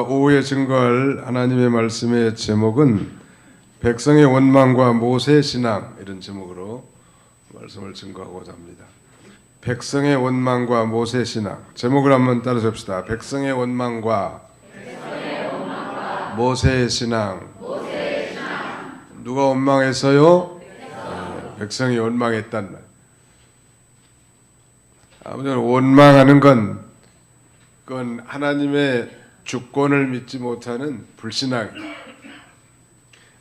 오후에 증거할 하나님의 말씀의 제목은 백성의 원망과 모세의 신앙, 이런 제목으로 말씀을 증거하고자 합니다. 백성의 원망과 모세의 신앙, 제목을 한번 따라 줍시다. 백성의 원망과 모세의 신앙. 누가 원망했어요? 백성이 원망했단 말. 아무튼 원망하는 그건 하나님의 주권을 믿지 못하는 불신앙이에요.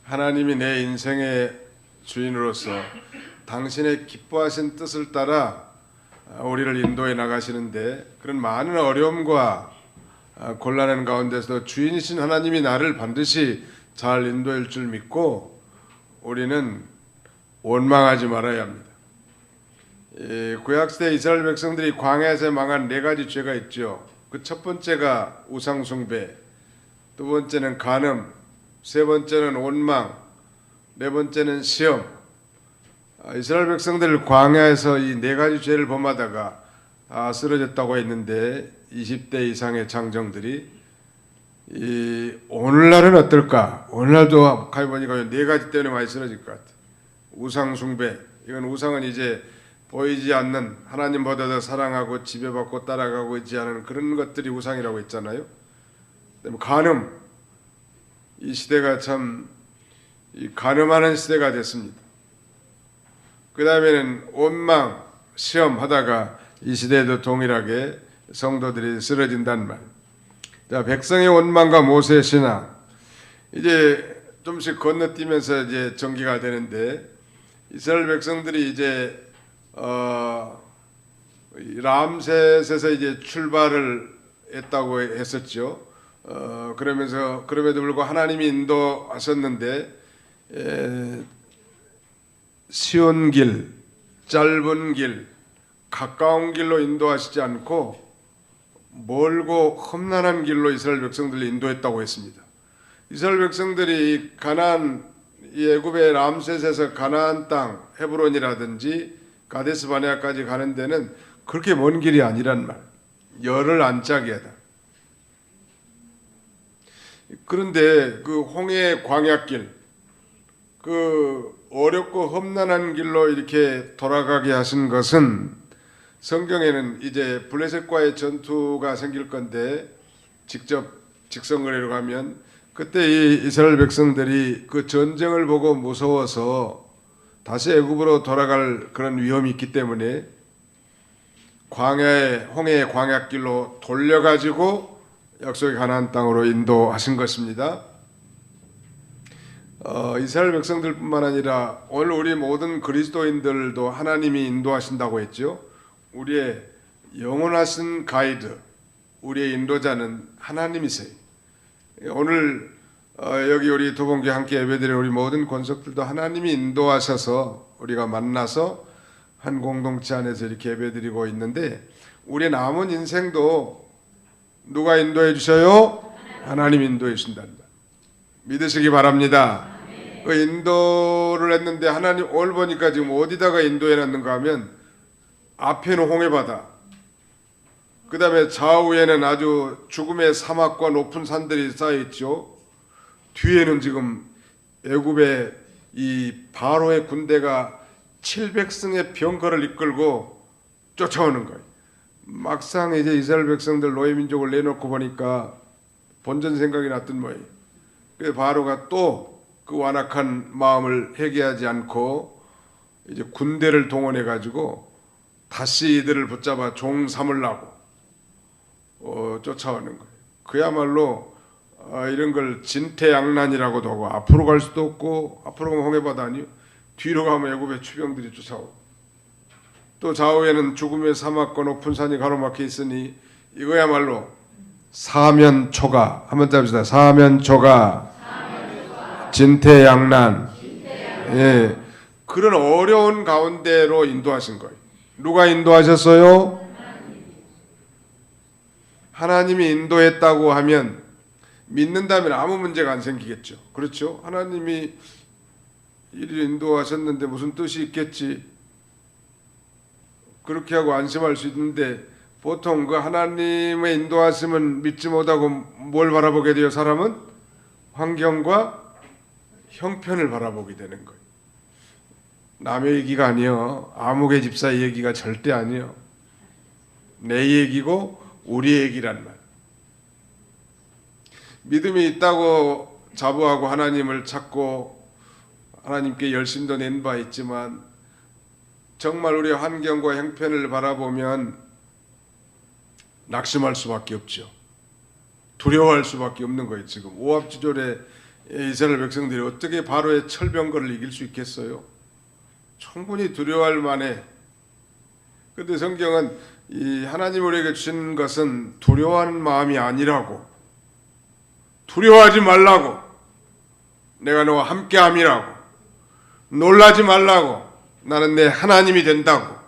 하나님이 내 인생의 주인으로서 당신의 기뻐하신 뜻을 따라 우리를 인도해 나가시는데, 그런 많은 어려움과 곤란한 가운데서 주인이신 하나님이 나를 반드시 잘 인도할 줄 믿고 우리는 원망하지 말아야 합니다. 구약시대 이스라엘 백성들이 광야에서 망한 4가지 죄가 있죠. 그 첫 번째가 우상 숭배, 두 번째는 간음, 세 번째는 원망, 네 번째는 시험. 이스라엘 백성들 광야에서 이 4가지 죄를 범하다가 쓰러졌다고 했는데, 20대 이상의 장정들이 오늘날은 어떨까? 오늘날도 가보니까 4가지 때문에 많이 쓰러질 것 같아요. 우상 숭배, 이건 우상은 이제 보이지 않는, 하나님보다 더 사랑하고 지배받고 따라가고 있지 않은 그런 것들이 우상이라고 했잖아요. 간음, 이 시대가 참 간음하는 시대가 됐습니다. 그 다음에는 원망, 시험 하다가 이 시대에도 동일하게 성도들이 쓰러진단 말. 자, 백성의 원망과 모세의 신앙. 이제 좀씩 건너뛰면서 이제 전개가 되는데, 이스라엘 백성들이 이제 람셋에서 이제 출발을 했다고 했었죠. 그러면서 그럼에도 불구하고 하나님이 인도하셨는데, 쉬운 길, 짧은 길, 가까운 길로 인도하시지 않고 멀고 험난한 길로 이스라엘 백성들을 인도했다고 했습니다. 이스라엘 백성들이 가나안, 애굽의 람셋에서 가나안 땅 헤브론이라든지 가데스 바네아까지 가는 데는 그렇게 먼 길이 아니란 말. 열흘 안짝이다. 그런데 그 홍해 광야길, 그 어렵고 험난한 길로 이렇게 돌아가게 하신 것은, 성경에는 이제 블레셋과의 전투가 생길 건데 직접 직선거리로 가면, 그때 이 이스라엘 백성들이 그 전쟁을 보고 무서워서 다시 애굽으로 돌아갈 그런 위험이 있기 때문에 광야의 홍해의 광야길로 돌려가지고 약속의 가나안 땅으로 인도하신 것입니다. 이스라엘 백성들뿐만 아니라 오늘 우리 모든 그리스도인들도 하나님이 인도하신다고 했죠. 우리의 영원하신 가이드, 우리의 인도자는 하나님이세요. 오늘 여기 우리 도봉교회 함께 예배드리는 우리 모든 권속들도 하나님이 인도하셔서 우리가 만나서 한 공동체 안에서 이렇게 예배드리고 있는데, 우리의 남은 인생도 누가 인도해 주셔요? 하나님 인도해 주신단다. 믿으시기 바랍니다. 그 인도를 했는데, 하나님 오늘 보니까 지금 어디다가 인도해 놨는가 하면, 앞에는 홍해바다, 그 다음에 좌우에는 아주 죽음의 사막과 높은 산들이 쌓여 있죠. 뒤에는 지금 애굽의 이 바로의 군대가 700승의 병거를 이끌고 쫓아오는 거예요. 막상 이제 이스라엘 백성들 노예민족을 내놓고 보니까 본전 생각이 났던 모양이에요. 그래서 바로가 또 그 완악한 마음을 회개하지 않고 이제 군대를 동원해 가지고 다시 이들을 붙잡아 종 삼으려고 쫓아오는 거예요. 그야말로 이런 걸 진퇴양난이라고도 하고, 앞으로 갈 수도 없고, 앞으로 가면 홍해바다 아니요, 뒤로 가면 애굽의 추병들이 쫓아오고, 또 좌우에는 죽음의 사막과 높은 산이 가로막혀 있으니 이거야말로 사면초가, 한번 잡시다. 사면초가, 진퇴양난. 예, 그런 어려운 가운데로 인도하신 거예요. 누가 인도하셨어요? 하나님이 인도했다고 하면, 믿는다면 아무 문제가 안 생기겠죠. 그렇죠? 하나님이 이를 인도하셨는데 무슨 뜻이 있겠지, 그렇게 하고 안심할 수 있는데, 보통 그 하나님의 인도하심은 믿지 못하고 뭘 바라보게 돼요? 사람은 환경과 형편을 바라보게 되는 거예요. 남의 얘기가 아니요, 아무개 집사의 얘기가 절대 아니요, 내 얘기고 우리 얘기란 말. 믿음이 있다고 자부하고 하나님을 찾고 하나님께 열심도 낸 바 있지만 정말 우리의 환경과 형편을 바라보면 낙심할 수밖에 없죠. 두려워할 수밖에 없는 거예요. 지금 오합지졸의 이스라엘 백성들이 어떻게 바로의 철병거를 이길 수 있겠어요? 충분히 두려워할 만해. 그런데 성경은 이 하나님 우리에게 주신 것은 두려워하는 마음이 아니라고, 두려워하지 말라고, 내가 너와 함께함이라고, 놀라지 말라고, 나는 내 하나님이 된다고,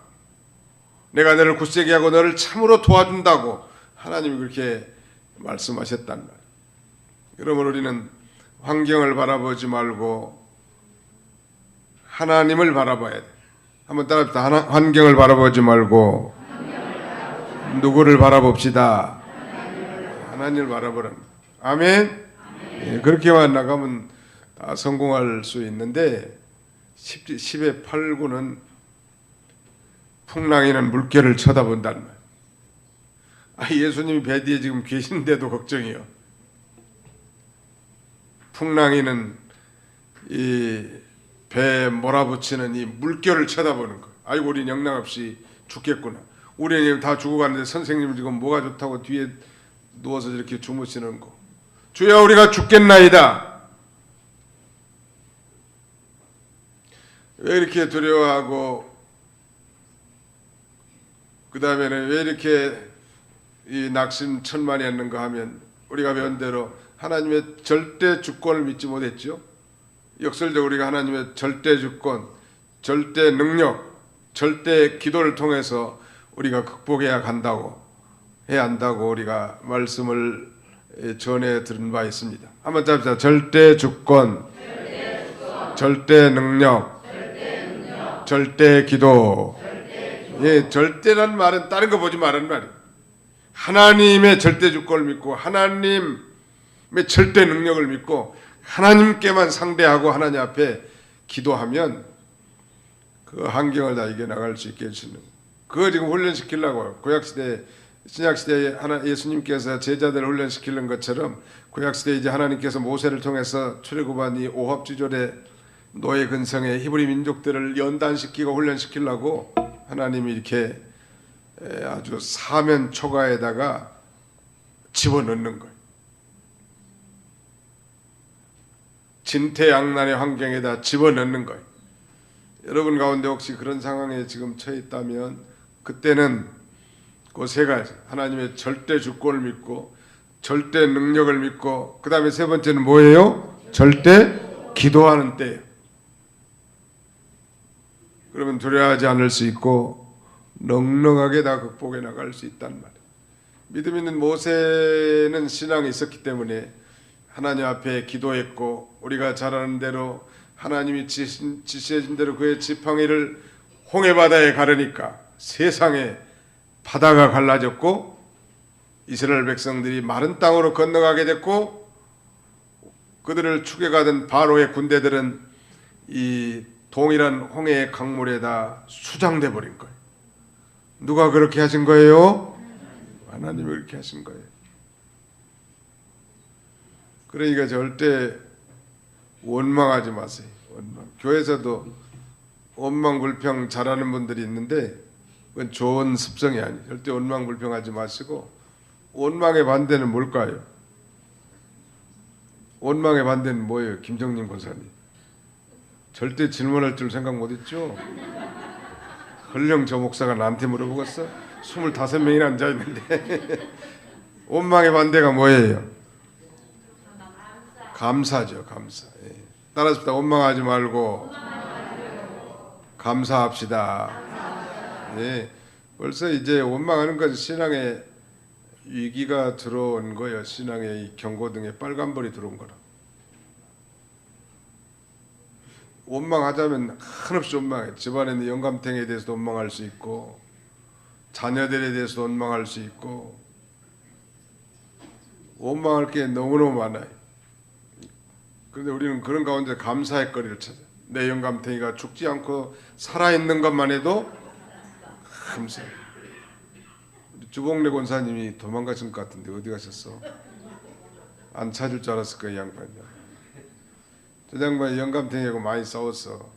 내가 너를 굳세게 하고 너를 참으로 도와준다고 하나님이 그렇게 말씀하셨단 말이에요. 그러면 우리는 환경을 바라보지 말고 하나님을 바라봐야 돼. 한번 따라합시다. 환경을 바라보지 말고 누구를 바라봅시다. 하나님을 바라보라는. 아멘. 예, 그렇게만 나가면 다 성공할 수 있는데 10의 8구는 풍랑이는 물결을 쳐다본단 말이에요. 예수님이 배 뒤에 지금 계신데도 걱정이요. 풍랑이는 이 배에 몰아붙이는 이 물결을 쳐다보는 거예요. 아이고 우리 영락 없이 죽겠구나. 우리 다 죽어가는데 선생님 지금 뭐가 좋다고 뒤에 누워서 이렇게 주무시는 거. 주여 우리가 죽겠나이다. 왜 이렇게 두려워하고 그 다음에는 왜 이렇게 이 낙심천만이었는가 하면 우리가 배운 대로 하나님의 절대 주권을 믿지 못했죠. 역설적으로 우리가 하나님의 절대 주권, 절대 능력, 절대 기도를 통해서 우리가 극복해야 한다고, 해야 한다고 우리가 말씀을 전해 들은 바 있습니다. 한번 잡자. 절대 주권, 절대 능력, 절대 기도. 예, 절대란 말은 다른 거 보지 말라는 말이에요. 하나님의 절대 주권을 믿고 하나님의 절대 능력을 믿고 하나님께만 상대하고 하나님 앞에 기도하면 그 환경을 다 이겨나갈 수 있게 해주시는, 그거 지금 훈련시키려고 구약시대, 신약시대에 예수님께서 제자들을 훈련시키는 것처럼 구약시대에 이제 하나님께서 모세를 통해서 출애굽한 이 오합지졸의 노예 근성의 히브리 민족들을 연단시키고 훈련시키려고 하나님이 이렇게 아주 사면 초가에다가 집어넣는 거예요. 진퇴양난의 환경에다 집어넣는 거예요. 여러분 가운데 혹시 그런 상황에 지금 처해 있다면 그때는 그 세 가지, 하나님의 절대 주권을 믿고 절대 능력을 믿고 그 다음에 세 번째는 뭐예요? 절대 기도하는 때예요. 그러면 두려워하지 않을 수 있고 넉넉하게 다 극복해 나갈 수 있단 말이에요. 믿음 있는 모세는 신앙이 있었기 때문에 하나님 앞에 기도했고 우리가 잘 아는 대로 하나님이 지시해준 대로 그의 지팡이를 홍해바다에 가르니까 세상에 바다가 갈라졌고 이스라엘 백성들이 마른 땅으로 건너가게 됐고 그들을 추격하던 바로의 군대들은 이 동일한 홍해의 강물에다 수장돼 버린 거예요. 누가 그렇게 하신 거예요? 하나님이 그렇게 하신 거예요. 그러니까 절대 원망하지 마세요. 원망. 교회에서도 원망불평 잘하는 분들이 있는데 그건 좋은 습성이 아니에요. 절대 원망불평하지 마시고, 원망의 반대는 뭘까요? 원망의 반대는 뭐예요? 김정림 권사님. 절대 질문할 줄 생각 못했죠? 헐령 저 목사가 나한테 물어보겠어? 25명이나 앉아있는데 원망의 반대가 뭐예요? 감사죠. 감사. 예. 따라합시다. 원망하지 말고 감사합시다. 예. 벌써 이제 원망하는 것은 신앙에 위기가 들어온 거예요. 신앙의 이 경고등에 빨간불이 들어온 거라. 원망하자면 한없이 원망해. 집안에 있는 영감탱이에 대해서도 원망할 수 있고, 자녀들에 대해서 원망할 수 있고 원망할 게 너무너무 많아요. 그런데 우리는 그런 가운데 감사의 거리를 찾아. 내 영감탱이가 죽지 않고 살아있는 것만 해도 감사해. 주봉래 권사님이 도망가신 것 같은데 어디 가셨어? 안 찾을 줄 알았을 거야, 이 양반이. 저 양반이 영감탱이하고 많이 싸웠어.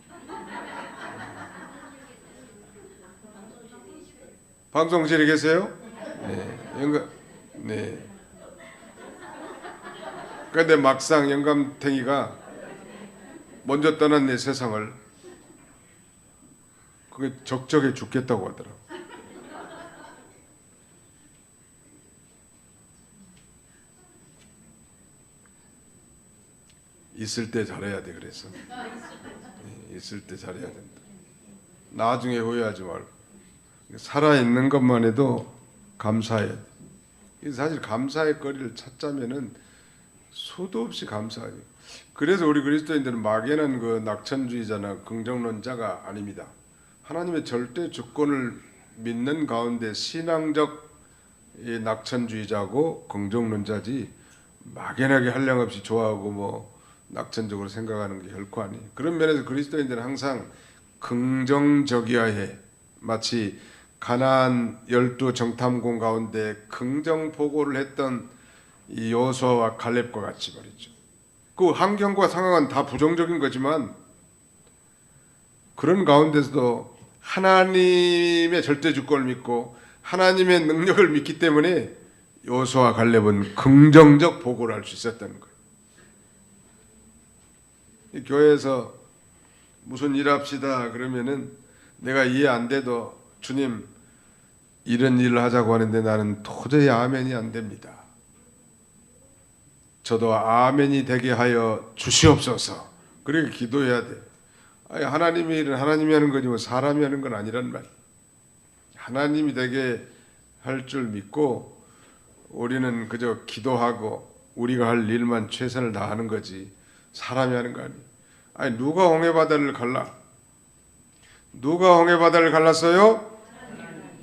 방송실에 계세요? 네, 네. 그런데 막상 영감탱이가 먼저 떠난 내 세상을 그게 적적해 죽겠다고 하더라고. 있을 때 잘해야 돼. 그래서 있을 때 잘해야 된다. 나중에 후회하지 말고 살아있는 것만 해도 감사해야 돼. 사실 감사의 거리를 찾자면은 수도 없이 감사해요. 그래서 우리 그리스도인들은 막연한 그 낙천주의자나 긍정론자가 아닙니다. 하나님의 절대 주권을 믿는 가운데 신앙적 낙천주의자고 긍정론자지 막연하게 한량없이 좋아하고 뭐 낙천적으로 생각하는 게 결코 아니에요. 그런 면에서 그리스도인들은 항상 긍정적이어야 해. 마치 가나안 12 정탐꾼 가운데 긍정 보고를 했던 이 여호수아와 갈렙과 같이 말이죠. 그 환경과 상황은 다 부정적인 거지만 그런 가운데서도 하나님의 절대 주권을 믿고 하나님의 능력을 믿기 때문에 여호수아와 갈렙은 긍정적 보고를 할 수 있었다는 거예요. 이 교회에서 무슨 일 합시다 그러면은 내가 이해 안 돼도 주님 이런 일을 하자고 하는데 나는 도저히 아멘이 안 됩니다. 저도 아멘이 되게 하여 주시옵소서. 그렇게 기도해야 돼. 아니, 하나님의 일은 하나님이 하는 거지 뭐 사람이 하는 건 아니란 말이야. 하나님이 되게 할 줄 믿고 우리는 그저 기도하고 우리가 할 일만 최선을 다하는 거지 사람이 하는 거 아니야. 아니 누가 홍해바다를 갈라? 누가 홍해바다를 갈랐어요?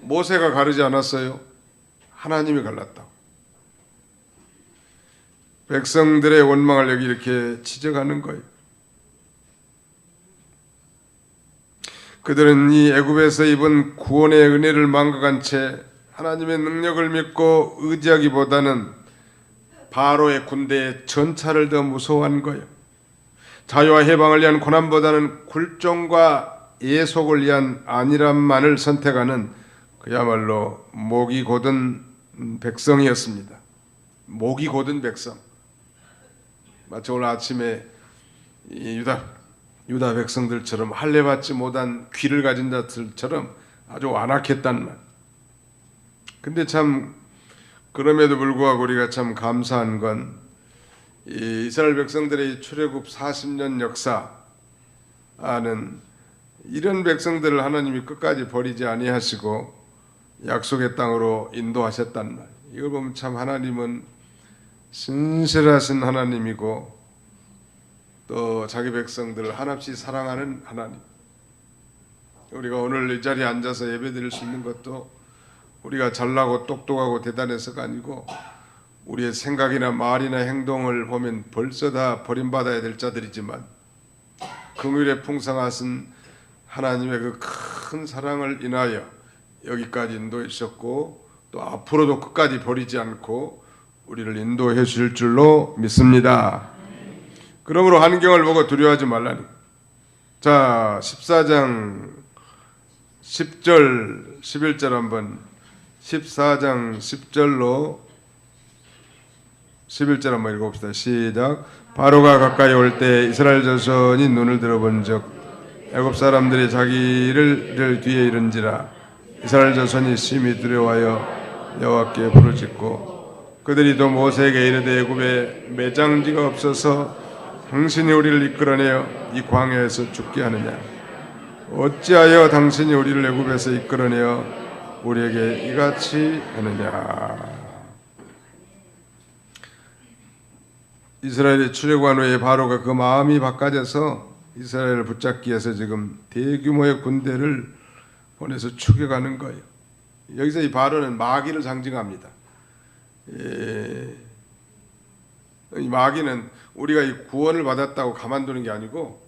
모세가 가르지 않았어요? 하나님이 갈랐다고. 백성들의 원망을 여기 이렇게 지적하는 거예요. 그들은 이 애굽에서 입은 구원의 은혜를 망각한 채 하나님의 능력을 믿고 의지하기보다는 바로의 군대의 전차를 더 무서워한 거예요. 자유와 해방을 위한 고난보다는 굴종과 예속을 위한 안일함만을 선택하는 그야말로 목이 곧은 백성이었습니다. 목이 곧은 백성. 마치 오늘 아침에 이 유다 백성들처럼 할례받지 못한 귀를 가진 자들처럼 아주 완악했단 말. 근데 참 그럼에도 불구하고 우리가 참 감사한 건 이 이스라엘 백성들의 출애굽 40년 역사는 이런 백성들을 하나님이 끝까지 버리지 아니하시고 약속의 땅으로 인도하셨단 말. 이걸 보면 참 하나님은 신실하신 하나님이고 또 자기 백성들을 한없이 사랑하는 하나님. 우리가 오늘 이 자리에 앉아서 예배드릴 수 있는 것도 우리가 잘나고 똑똑하고 대단해서가 아니고 우리의 생각이나 말이나 행동을 보면 벌써 다 버림받아야 될 자들이지만 긍휼에 풍성하신 하나님의 그 큰 사랑을 인하여 여기까지 인도해 주셨고 또 앞으로도 끝까지 버리지 않고 우리를 인도해 주실 줄로 믿습니다. 그러므로 환경을 보고 두려워하지 말라니. 자, 14장 10절 11절 한번 14장 10절로 11절 한번 읽어봅시다. 시작. 바로가 가까이 올 때 이스라엘 자손이 눈을 들어본즉 애굽 사람들이 자기를 뒤에 이른지라. 이스라엘 자손이 심히 두려워하여 여호와께 부르짖고 그들이 또 모세에게 이르되 애굽에 매장지가 없어서 당신이 우리를 이끌어내어 이 광야에서 죽게 하느냐. 어찌하여 당신이 우리를 애굽에서 이끌어내어 우리에게 이같이 하느냐. 이스라엘이 출애굽한 후에 바로가 그 마음이 바꿔져서 이스라엘을 붙잡기 위해서 지금 대규모의 군대를 보내서 추격하는 거예요. 여기서 이 바로는 마귀를 상징합니다. 이 마귀는 우리가 이 구원을 받았다고 가만두는 게 아니고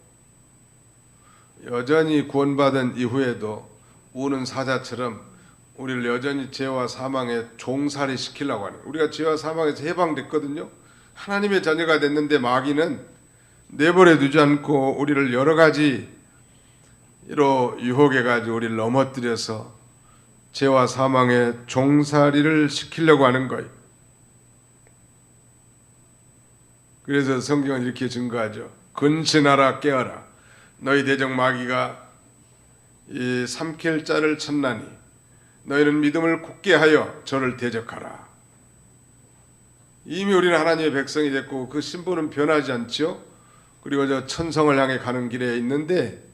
여전히 구원받은 이후에도 우는 사자처럼 우리를 여전히 죄와 사망에 종살이 시키려고 하는 거예요. 우리가 죄와 사망에서 해방됐거든요. 하나님의 자녀가 됐는데 마귀는 내버려 두지 않고 우리를 여러 가지로 유혹해가지고 우리를 넘어뜨려서 죄와 사망에 종살이를 시키려고 하는 거예요. 그래서 성경은 이렇게 증거하죠. 근신하라 깨어라. 너희 대적 마귀가 이 삼킬 자를 쳤나니 너희는 믿음을 굳게 하여 저를 대적하라. 이미 우리는 하나님의 백성이 됐고 그 신분은 변하지 않죠. 그리고 저 천성을 향해 가는 길에 있는데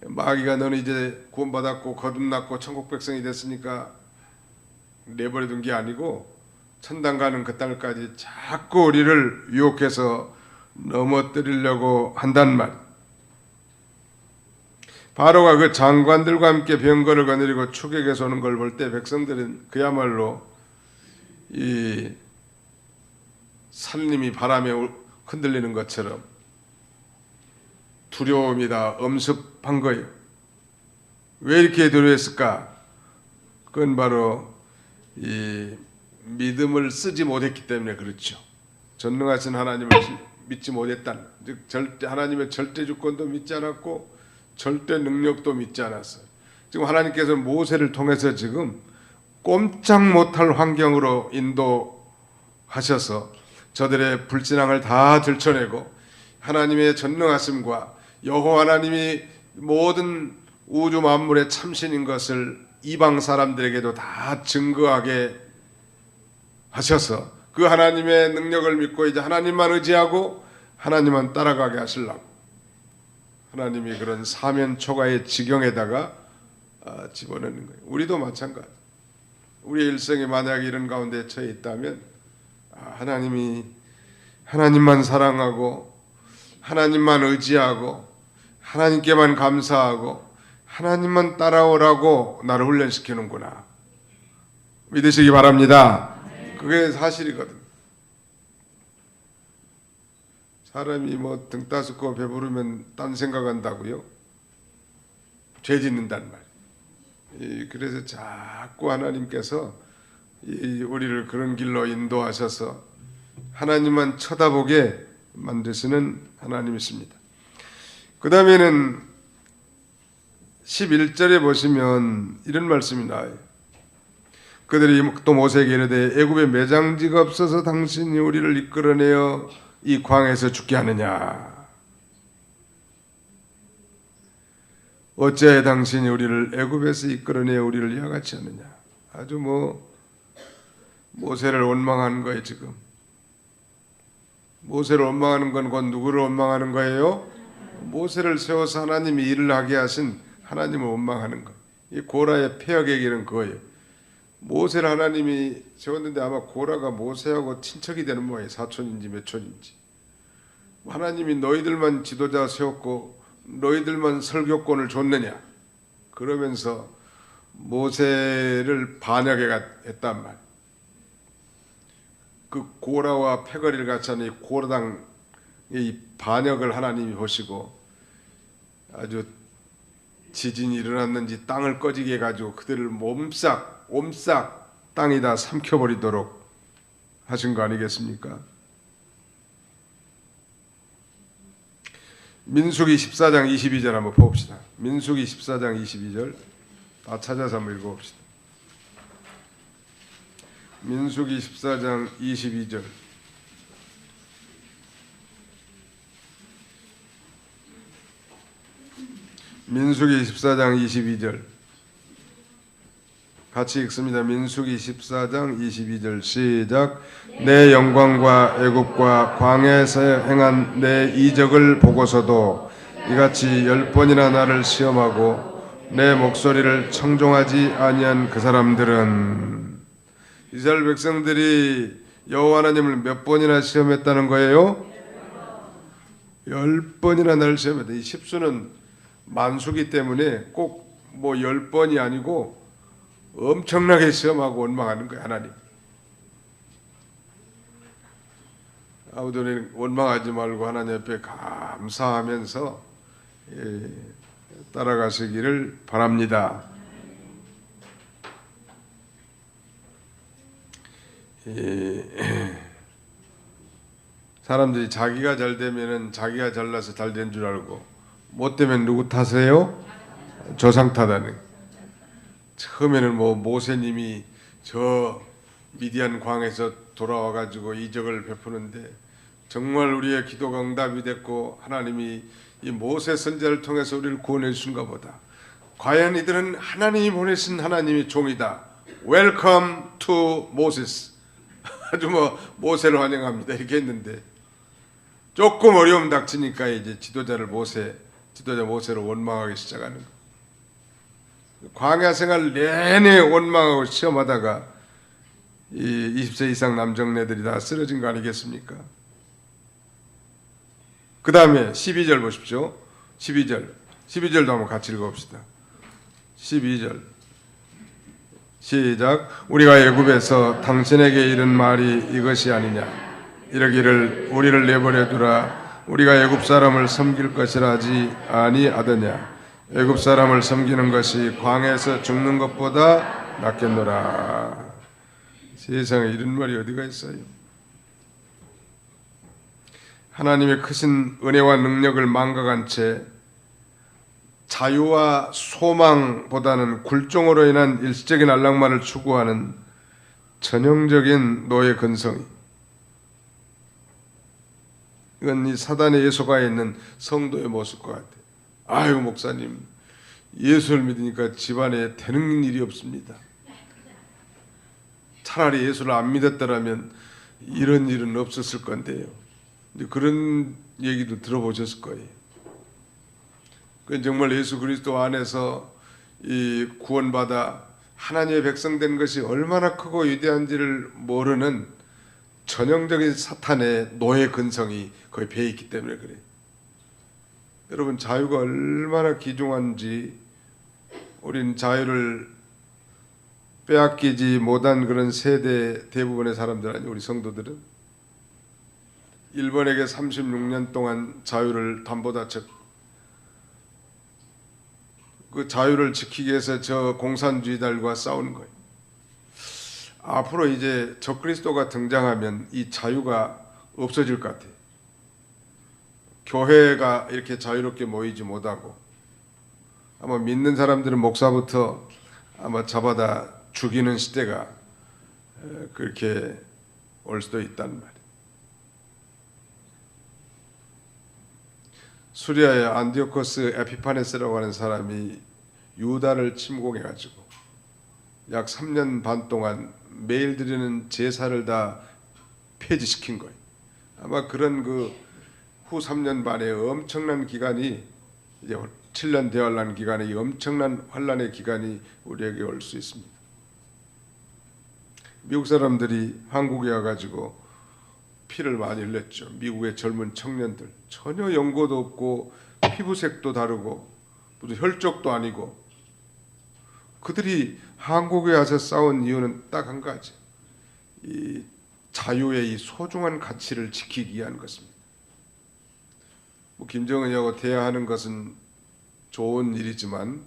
마귀가 너는 이제 구원받았고 거듭났고 천국 백성이 됐으니까 내버려둔 게 아니고 천당 가는 그 땅까지 자꾸 우리를 유혹해서 넘어뜨리려고 한단 말. 바로가 그 장관들과 함께 병거를 거느리고 추격해서 오는 걸 볼 때 백성들은 그야말로 이 산림이 바람에 흔들리는 것처럼 두려움이 다 엄습한 거예요. 왜 이렇게 두려웠을까? 그건 바로 이 믿음을 쓰지 못했기 때문에 그렇죠. 전능하신 하나님을 믿지 못했다는, 즉 하나님의 절대 주권도 믿지 않았고 절대 능력도 믿지 않았어요. 지금 하나님께서 모세를 통해서 지금 꼼짝 못할 환경으로 인도하셔서 저들의 불신앙을 다 들춰내고 하나님의 전능하심과 여호와 하나님이 모든 우주 만물의 참신인 것을 이방 사람들에게도 다 증거하게 하셔서 그 하나님의 능력을 믿고 이제 하나님만 의지하고 하나님만 따라가게 하시려고 하나님이 그런 사면 초가의 지경에다가 집어넣는 거예요. 우리도 마찬가지. 우리의 일생이 만약에 이런 가운데 처해 있다면 하나님이 하나님만 사랑하고 하나님만 의지하고 하나님께만 감사하고 하나님만 따라오라고 나를 훈련시키는구나. 믿으시기 바랍니다. 그게 사실이거든. 사람이 뭐 등 따숩고 배부르면 딴 생각한다고요? 죄 짓는단 말이에요. 그래서 자꾸 하나님께서 우리를 그런 길로 인도하셔서 하나님만 쳐다보게 만드시는 하나님이십니다. 그 다음에는 11절에 보시면 이런 말씀이 나와요. 그들이 또 모세에게 이르되 애굽에 매장지가 없어서 당신이 우리를 이끌어내어 이 광에서 죽게 하느냐. 어찌하여 당신이 우리를 애굽에서 이끌어내어 우리를 이와 같이 하느냐. 아주 모세를 원망하는 거예요. 지금 모세를 원망하는 건 곧 누구를 원망하는 거예요? 모세를 세워서 하나님이 일을 하게 하신 하나님을 원망하는 거. 이 고라의 폐역 얘기는 그거예요. 모세를 하나님이 세웠는데 아마 고라가 모세하고 친척이 되는 모양이에요. 사촌인지 몇 촌인지. 하나님이 너희들만 지도자 세웠고 너희들만 설교권을 줬느냐. 그러면서 모세를 반역했단 말. 그 고라와 패거리를 같이 하는 이 고라당의 반역을 하나님이 보시고 아주 지진이 일어났는지 땅을 꺼지게 해가지고 그들을 옴싹 땅이 다 삼켜버리도록 하신 거 아니겠습니까? 민수기 14장 22절 한번 봅시다. 민수기 14장 22절 다 찾아서 한번 읽어봅시다. 민수기 14장 22절. 민수기 14장 22절 같이 읽습니다. 민수기 14장 22절 시작. 내 영광과 애굽과 광야에서 행한 내 이적을 보고서도 이같이 10번이나 나를 시험하고 내 목소리를 청종하지 아니한 그 사람들은. 이스라엘 백성들이 여호와 하나님을 몇 번이나 시험했다는 거예요? 10번이나 나를 시험했다. 이 십수는 만수기 때문에 꼭 뭐 10번이 아니고 엄청나게 시험하고 원망하는 거예요. 하나님. 아무도 원망하지 말고 하나님 옆에 감사하면서 따라가시기를 바랍니다. 사람들이 자기가 잘 되면은 자기가 잘나서 잘 된 줄 알고 못 되면 누구 탓이에요? 조상 탓하는. 처음에는 모세님이 저 미디안 광에서 돌아와 가지고 이적을 베푸는데 정말 우리의 기도가 응답이 됐고 하나님이 이 모세 선지자를 통해서 우리를 구원해 주신가 보다. 과연 이들은 하나님이 보내신 하나님의 종이다. Welcome to Moses. 아주 모세를 환영합니다. 이렇게 했는데 조금 어려움 닥치니까 이제 지도자 모세를 원망하기 시작하는 거예요. 광야 생활 내내 원망하고 시험하다가 이 20세 이상 남정네들이 다 쓰러진 거 아니겠습니까? 그 다음에 12절 보십시오. 12절도 한번 같이 읽어봅시다. 12절 시작. 우리가 애굽에서 당신에게 이른 말이 이것이 아니냐. 이러기를 우리를 내버려 두라. 우리가 애굽 사람을 섬길 것이라 하지 아니하더냐. 애굽 사람을 섬기는 것이 광야에서 죽는 것보다 낫겠노라. 세상에 이런 말이 어디가 있어요? 하나님의 크신 은혜와 능력을 망각한 채 자유와 소망보다는 굴종으로 인한 일시적인 안락만을 추구하는 전형적인 노예 근성이, 이건 이 사단의 예소가에 있는 성도의 모습과 같아요. 아유 목사님, 예수를 믿으니까 집안에 되는 일이 없습니다. 차라리 예수를 안 믿었더라면 이런 일은 없었을 건데요. 그런 얘기도 들어보셨을 거예요. 정말 예수 그리스도 안에서 이 구원받아 하나님의 백성 된 것이 얼마나 크고 위대한지를 모르는 전형적인 사탄의 노예 근성이 거의 배어 있기 때문에 그래요. 여러분, 자유가 얼마나 귀중한지 우린 자유를 빼앗기지 못한 그런 세대 대부분의 사람들 아니에요. 우리 성도들은 일본에게 36년 동안 자유를 담보다쳤고 그 자유를 지키기 위해서 저 공산주의들과 싸우는 거예요. 앞으로 이제 적그리스도가 등장하면 이 자유가 없어질 것 같아요. 교회가 이렇게 자유롭게 모이지 못하고 아마 믿는 사람들은 목사부터 아마 잡아다 죽이는 시대가 그렇게 올 수도 있단 말이에요. 수리아의 안디오코스 에피파네스라고 하는 사람이 유다를 침공해가지고 약 3년 반 동안 매일 드리는 제사를 다 폐지시킨 거예요. 아마 그런 그 후 3년 반의 엄청난 기간이 이제 7년 대환란 기간에 이 엄청난 환란의 기간이 우리에게 올 수 있습니다. 미국 사람들이 한국에 와가지고 피를 많이 흘렸죠. 미국의 젊은 청년들 전혀 연고도 없고 피부색도 다르고 무슨 혈족도 아니고 그들이 한국에 와서 싸운 이유는 딱 한 가지, 이 자유의 이 소중한 가치를 지키기 위한 것입니다. 김정은이하고 대화하는 것은 좋은 일이지만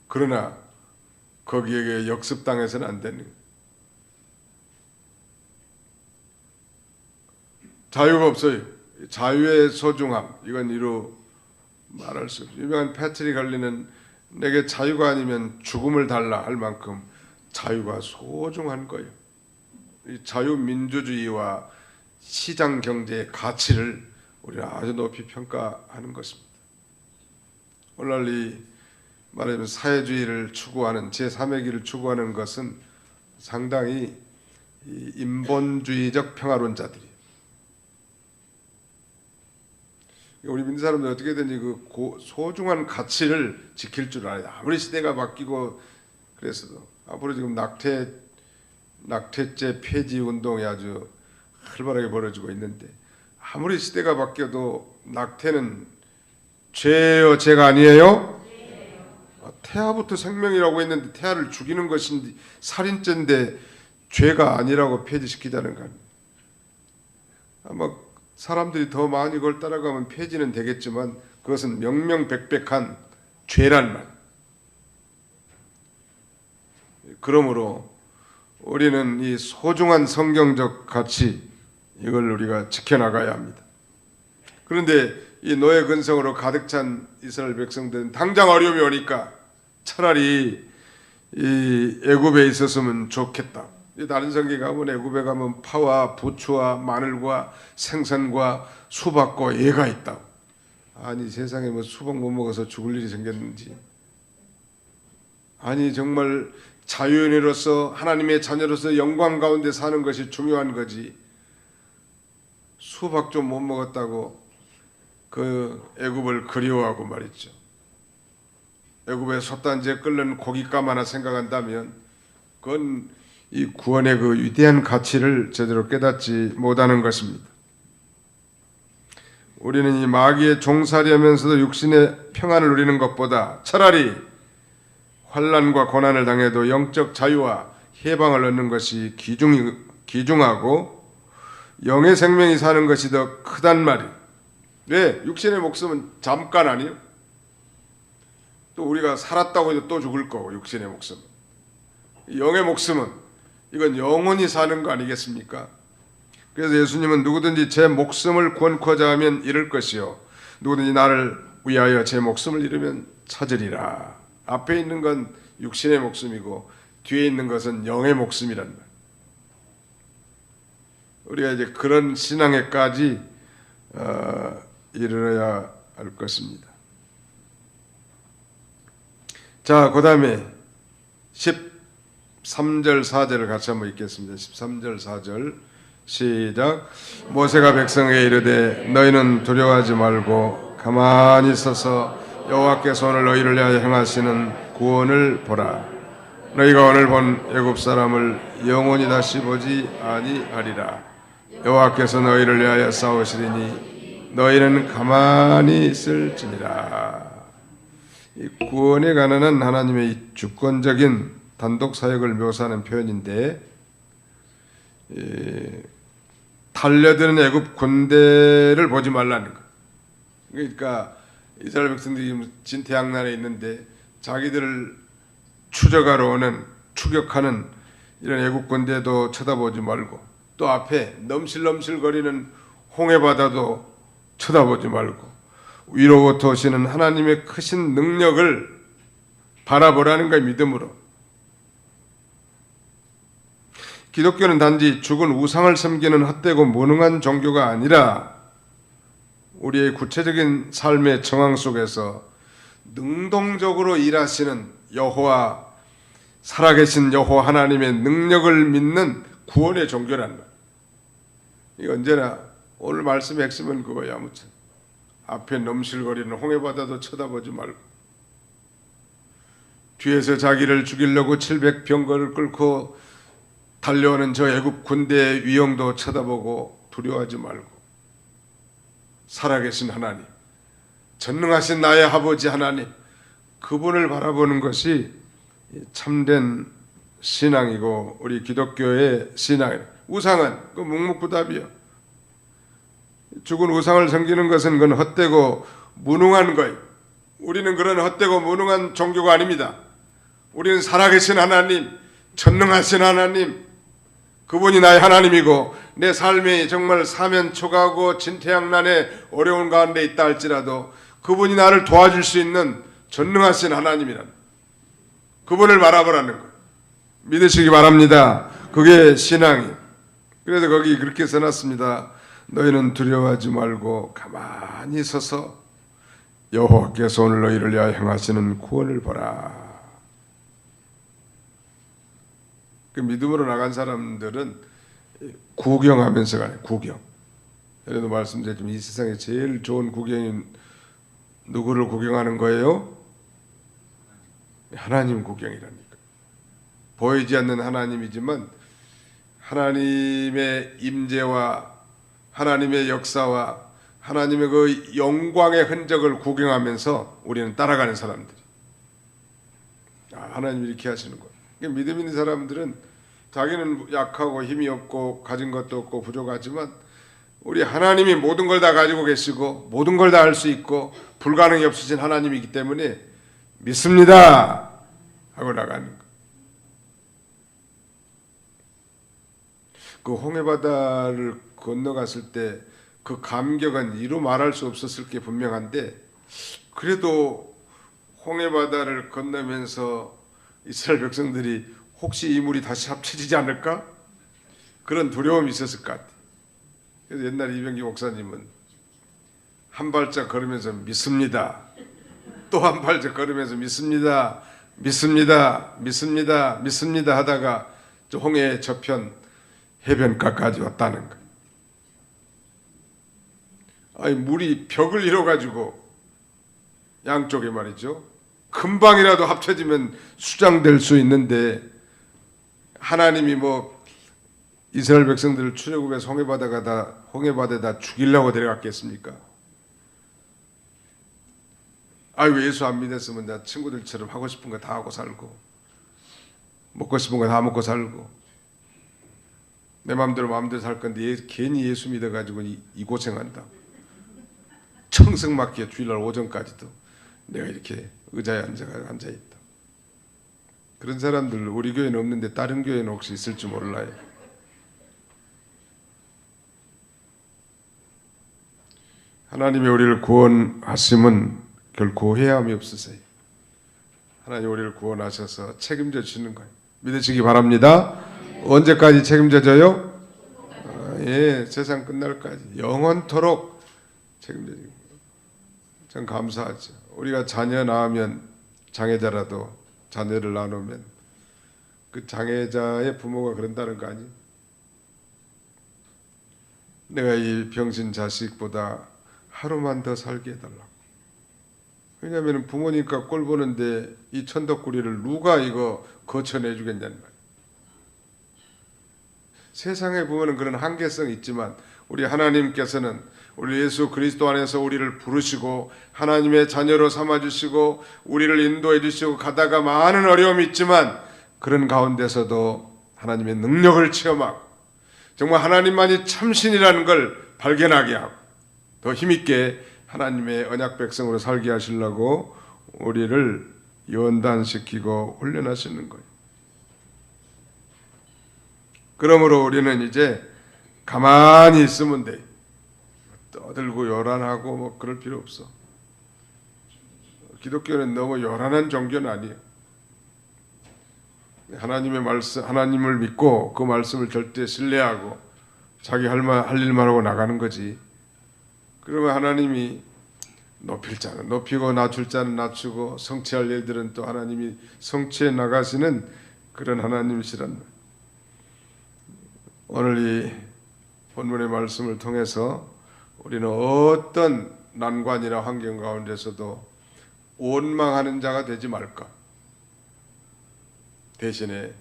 그러나 거기에게 역습당해서는 안 되는, 자유가 없어요. 자유의 소중함, 이건 이루 말할 수 없어요. 유명한 패트릭 할리는 내게 자유가 아니면 죽음을 달라 할 만큼 자유가 소중한 거예요. 이 자유민주주의와 시장경제의 가치를 우리는 아주 높이 평가하는 것입니다. 오늘날 이 말하자면 사회주의를 추구하는 제3의 길을 추구하는 것은 상당히 이 인본주의적 평화론자들이, 우리 민주 사람들 어떻게든지 그 소중한 가치를 지킬 줄 알아요. 아무리 시대가 바뀌고 그래서도 앞으로 지금 낙태죄 폐지 운동이 아주 활발하게 벌어지고 있는데 아무리 시대가 바뀌어도 낙태는 죄예요, 죄가 아니에요? 태아부터 생명이라고 했는데 태아를 죽이는 것인지 살인죄인데 죄가 아니라고 폐지시키자는 거 아닙니까? 아마 사람들이 더 많이 그걸 따라가면 폐지는 되겠지만 그것은 명명백백한 죄란 말. 그러므로 우리는 이 소중한 성경적 가치 이걸 우리가 지켜나가야 합니다. 그런데 이 노예 근성으로 가득 찬 이스라엘 백성들은 당장 어려움이 오니까 차라리 이 애굽에 있었으면 좋겠다. 다른 성경에 가면 애굽에 가면 파와 부추와 마늘과 생선과 수박과 얘가 있다. 아니 세상에 뭐 수박 못 먹어서 죽을 일이 생겼는지. 아니 정말 자유인으로서 하나님의 자녀로서 영광 가운데 사는 것이 중요한 거지. 수박 좀 못 먹었다고 그 애굽을 그리워하고 말이죠. 애굽의 솥단지에 끓는 고깃감 하나 생각한다면 그건 이 구원의 그 위대한 가치를 제대로 깨닫지 못하는 것입니다. 우리는 이 마귀의 종살이하면서도 육신의 평안을 누리는 것보다 차라리 환난과 고난을 당해도 영적 자유와 해방을 얻는 것이 귀중하고 영의 생명이 사는 것이 더 크단 말이에요. 왜? 육신의 목숨은 잠깐 아니에요? 또 우리가 살았다고 해도 또 죽을 거고 육신의 목숨. 영의 목숨은 이건 영원히 사는 거 아니겠습니까? 그래서 예수님은 누구든지 제 목숨을 구원코자 하면 잃을 것이요 누구든지 나를 위하여 제 목숨을 잃으면 찾으리라. 앞에 있는 건 육신의 목숨이고 뒤에 있는 것은 영의 목숨이란 말. 우리가 이제 그런 신앙에까지 이르러야 할 것입니다. 자, 그 다음에 13절 4절을 같이 한번 읽겠습니다. 13절 4절 시작. 모세가 백성에게 이르되 너희는 두려워하지 말고 가만히 서서 여호와께서 오늘 너희를 위하여 행하시는 구원을 보라. 너희가 오늘 본 애굽 사람을 영원히 다시 보지 아니하리라. 여호와께서 너희를 위하여 싸우시리니 너희는 가만히 있을지니라. 이 구원에 관한 하나님의 이 주권적인 단독 사역을 묘사하는 표현인데, 달려드는 애굽 군대를 보지 말라는 거. 그러니까 이스라엘 백성들이 진퇴양난에 있는데 자기들을 추적하러 오는 추격하는 이런 애굽 군대도 쳐다보지 말고, 또 앞에 넘실넘실거리는 홍해바다도 쳐다보지 말고 위로부터 오시는 하나님의 크신 능력을 바라보라는 거예요. 믿음으로. 기독교는 단지 죽은 우상을 섬기는 헛되고 무능한 종교가 아니라 우리의 구체적인 삶의 정황 속에서 능동적으로 일하시는 여호와, 살아계신 여호와 하나님의 능력을 믿는 구원의 종교란 말. 이거 언제나 오늘 말씀의 핵심은 그거야. 아무튼 앞에 넘실거리는 홍해바다도 쳐다보지 말고, 뒤에서 자기를 죽이려고 700병거를 끌고 달려오는 저 애굽 군대의 위용도 쳐다보고 두려워하지 말고, 살아계신 하나님, 전능하신 나의 아버지 하나님, 그분을 바라보는 것이 참된 신앙이고 우리 기독교의 신앙이에요. 우상은 그 묵묵부답이요. 죽은 우상을 섬기는 것은 그건 헛되고 무능한 거예요. 우리는 그런 헛되고 무능한 종교가 아닙니다. 우리는 살아계신 하나님, 전능하신 하나님, 그분이 나의 하나님이고 내 삶이 정말 사면초가하고 진퇴양난의 어려운 가운데 있다 할지라도 그분이 나를 도와줄 수 있는 전능하신 하나님이란, 그분을 바라보라는 거예요. 믿으시기 바랍니다. 그게 신앙이에요. 그래서 거기 그렇게 써놨습니다. 너희는 두려워하지 말고 가만히 서서 여호와께서 오늘 너희를 위하여 행하시는 구원을 보라. 그 믿음으로 나간 사람들은 구경하면서 가요. 구경. 그래도 말씀드렸지만 이 세상에 제일 좋은 구경이 누구를 구경하는 거예요? 하나님 구경이라니까. 보이지 않는 하나님이지만 하나님의 임재와 하나님의 역사와 하나님의 그 영광의 흔적을 구경하면서 우리는 따라가는 사람들이. 하나님이 이렇게 하시는 거예요. 그러니까 믿음 있는 사람들은 자기는 약하고 힘이 없고 가진 것도 없고 부족하지만 우리 하나님이 모든 걸 다 가지고 계시고 모든 걸 다 할 수 있고 불가능이 없으신 하나님이기 때문에 믿습니다 하고 나가는 거예요. 그 홍해바다를 건너갔을 때 그 감격은 이루 말할 수 없었을 게 분명한데 그래도 홍해바다를 건너면서 이스라엘 백성들이 혹시 이 물이 다시 합쳐지지 않을까? 그런 두려움이 있었을 것 같아요. 그래서 옛날 이병기 목사님은 한 발짝 걸으면서 믿습니다. 또 한 발짝 걸으면서 믿습니다. 믿습니다. 믿습니다. 믿습니다 하다가 홍해의 저편 해변가까지 왔다는 거예요. 아니 물이 벽을 이뤄가지고 양쪽에 말이죠. 금방이라도 합쳐지면 수장될 수 있는데 하나님이 이스라엘 백성들을 출애굽해서 홍해바다에다 죽이려고 데려갔겠습니까? 왜 예수 안 믿었으면 나 친구들처럼 하고 싶은 거 다 하고 살고 먹고 싶은 거 다 먹고 살고 내 마음대로 살 건데 괜히 예수 믿어가지고 이 고생한다. 청승맞게 주일날 오전까지도 내가 이렇게 의자에 앉아있다. 그런 사람들 우리 교회는 없는데 다른 교회는 혹시 있을지 몰라요. 하나님이 우리를 구원하심은 결코 회함이 없으세요. 하나님 우리를 구원하셔서 책임져 주시는 거예요. 믿으시기 바랍니다. 언제까지 책임져줘요? 세상 끝날까지 영원토록 책임져 주는 거예요. 전 감사하죠. 우리가 자녀 낳으면 장애자라도 자녀를 낳으면 그 장애자의 부모가 그런다는 거 아니에요? 내가 이 병신 자식보다 하루만 더 살게 해달라고. 왜냐하면 부모니까 꼴 보는데 이 천덕꾸리를 누가 이거 거쳐내 주겠냐는 말이에요. 세상의 부모는 그런 한계성이 있지만 우리 하나님께서는 우리 예수 그리스도 안에서 우리를 부르시고 하나님의 자녀로 삼아주시고 우리를 인도해 주시고 가다가 많은 어려움이 있지만 그런 가운데서도 하나님의 능력을 체험하고 정말 하나님만이 참신이라는 걸 발견하게 하고 더 힘있게 하나님의 언약 백성으로 살게 하시려고 우리를 연단시키고 훈련하시는 거예요. 그러므로 우리는 이제 가만히 있으면 돼. 떠들고 요란하고 그럴 필요 없어. 기독교는 너무 요란한 종교는 아니에요. 하나님의 말씀, 하나님을 믿고 그 말씀을 절대 신뢰하고 자기 할 일만 하고 나가는 거지. 그러면 하나님이 높일 자는 높이고 낮출 자는 낮추고 성취할 일들은 또 하나님이 성취해 나가시는 그런 하나님이시란 말. 오늘 이 본문의 말씀을 통해서 우리는 어떤 난관이나 환경 가운데서도 원망하는 자가 되지 말까. 대신에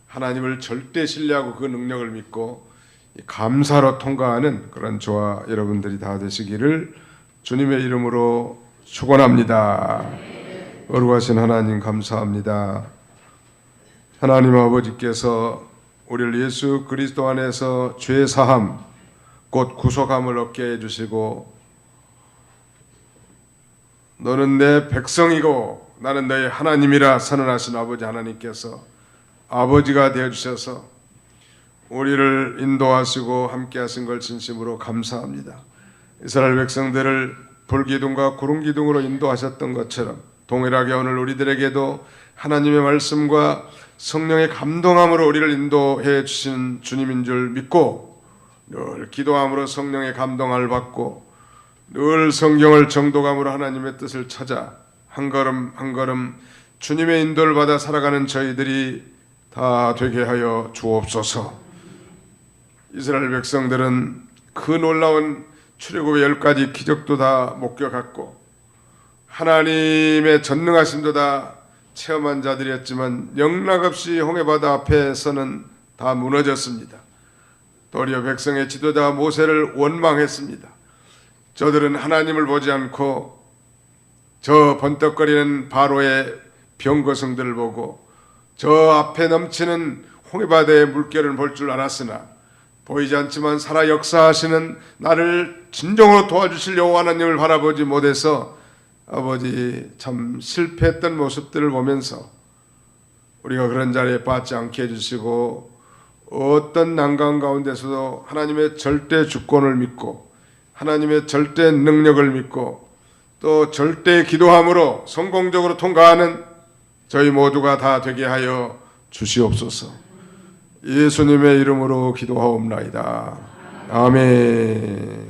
하나님을 절대 신뢰하고 그 능력을 믿고 감사로 통과하는 그런 저와 여러분들이 다 되시기를 주님의 이름으로 축원합니다. 거룩하신 하나님 감사합니다. 하나님 아버지께서 우리를 예수 그리스도 안에서 죄 사함 곧 구속함을 얻게 해주시고 너는 내 백성이고 나는 너의 하나님이라 선언하신 아버지 하나님께서 아버지가 되어주셔서 우리를 인도하시고 함께 하신 걸 진심으로 감사합니다. 이스라엘 백성들을 불기둥과 구름기둥으로 인도하셨던 것처럼 동일하게 오늘 우리들에게도 하나님의 말씀과 성령의 감동함으로 우리를 인도해 주신 주님인 줄 믿고 늘 기도함으로 성령의 감동을 받고 늘 성경을 정독함으로 하나님의 뜻을 찾아 한 걸음 한 걸음 주님의 인도를 받아 살아가는 저희들이 다 되게 하여 주옵소서. 이스라엘 백성들은 그 놀라운 출애굽의 10가지 기적도 다 목격했고 하나님의 전능하심도 다 체험한 자들이었지만 영락없이 홍해바다 앞에서는 다 무너졌습니다. 도리어 백성의 지도자 모세를 원망했습니다. 저들은 하나님을 보지 않고 저 번떡거리는 바로의 병거성들을 보고 저 앞에 넘치는 홍해바다의 물결을 볼 줄 알았으나 보이지 않지만 살아 역사하시는 나를 진정으로 도와주실 여호와 하나님을 바라보지 못해서 아버지 참 실패했던 모습들을 보면서 우리가 그런 자리에 빠지지 않게 해주시고 어떤 난관 가운데서도 하나님의 절대 주권을 믿고 하나님의 절대 능력을 믿고 또 절대 기도함으로 성공적으로 통과하는 저희 모두가 다 되게 하여 주시옵소서. 예수님의 이름으로 기도하옵나이다. 아멘.